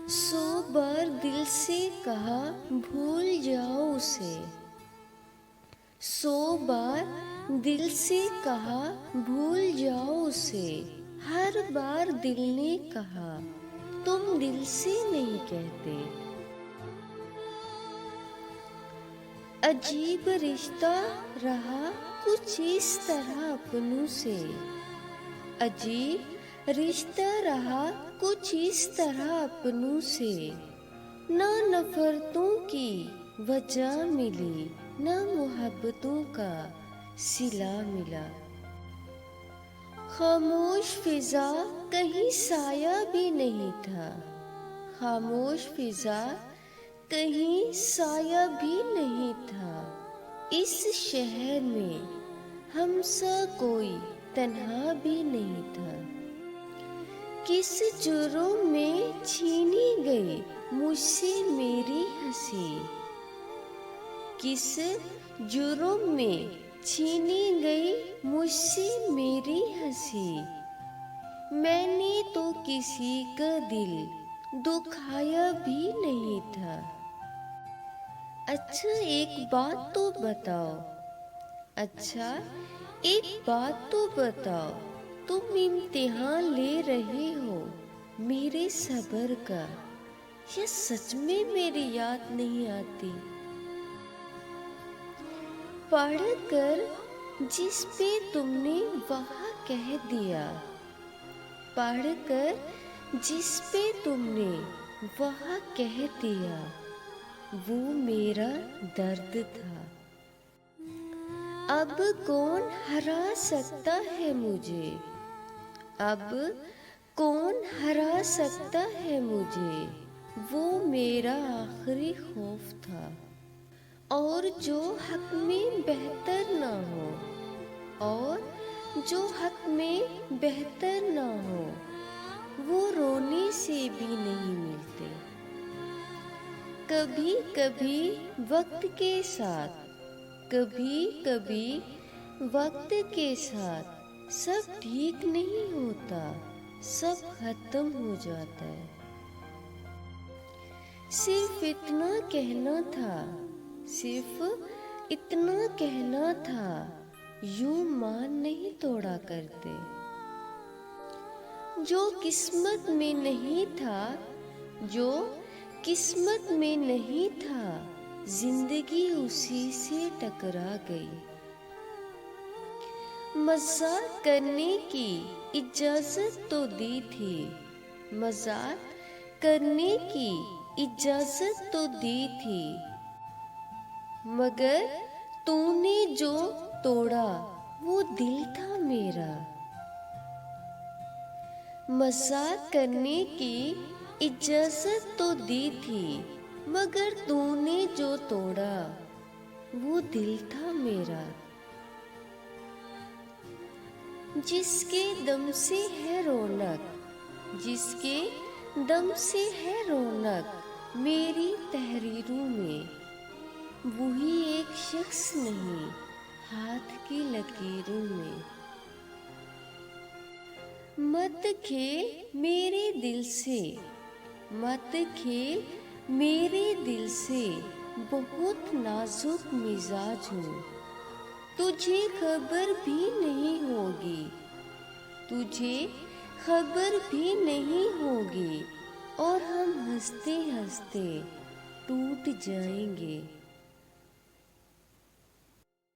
100 बार दिल से कहा भूल जाओ उसे। 100 बार दिल से कहा भूल जाओ उसे। हर बार दिल ने कहा तुम दिल से नहीं कहते। अजीब रिश्ता रहा कुछ इस तरह अपनों से। अजीब रिश्ता रहा कुछ इस तरह अपनों से। ना नफरतों की वजह मिली, ना मोहब्बतों का सिला मिला। खामोश फिजा कहीं साया भी नहीं था। खामोश फिजा कहीं साया भी नहीं था। इस शहर में हमसा कोई तन्हा भी नहीं था। किस जुर्म में छीनी गई मुझसे मेरी हंसी। किस जुर्म में छीनी गई मुझसे मेरी हंसी। मैंने तो किसी का दिल दुखाया भी नहीं था। अच्छा एक बात तो बताओ, अच्छा एक बात तो बताओ, तुम इम्तिहान ले रहे हो मेरे सब्र का, या सच में मेरी याद नहीं आती। पढ़कर जिस पे तुमने वहाँ कह दिया, पढ़कर जिस पे तुमने वहाँ कह दिया, वो मेरा दर्द था। अब कौन हरा सकता है मुझे, अब कौन हरा सकता है मुझे। वो मेरा आखिरी खौफ था। और जो हक में बेहतर ना हो, और जो हक में बेहतर ना हो, वो रोने से भी नहीं मिलते। कभी कभी वक्त के साथ, कभी कभी वक्त के साथ सब ठीक नहीं होता, सब खत्म हो जाता है। सिर्फ इतना कहना था, सिर्फ इतना कहना था, यूं मान नहीं तोड़ा करते। जो किस्मत में नहीं था, जो किस्मत में नहीं था, जिंदगी उसी से टकरा गई। मजाक करने की इजाजत तो दी थी, मजाक करने की इजाजत तो दी थी, मगर तूने जो तोड़ा वो दिल था मेरा। मजाक करने की इजाजत तो दी थी, मगर तूने जो तोड़ा वो दिल था मेरा। जिसके दम से है रौनक, जिसके दम से है रौनक मेरी तहरीरों में, वही एक शख्स नहीं हाथ की लकीरों में। मत खेल मेरे दिल से, मत खेल मेरे दिल से, बहुत नाजुक मिजाज हूँ। तुझे खबर भी नहीं होगी, तुझे खबर भी नहीं होगी, और हम हंसते हंसते टूट जाएंगे।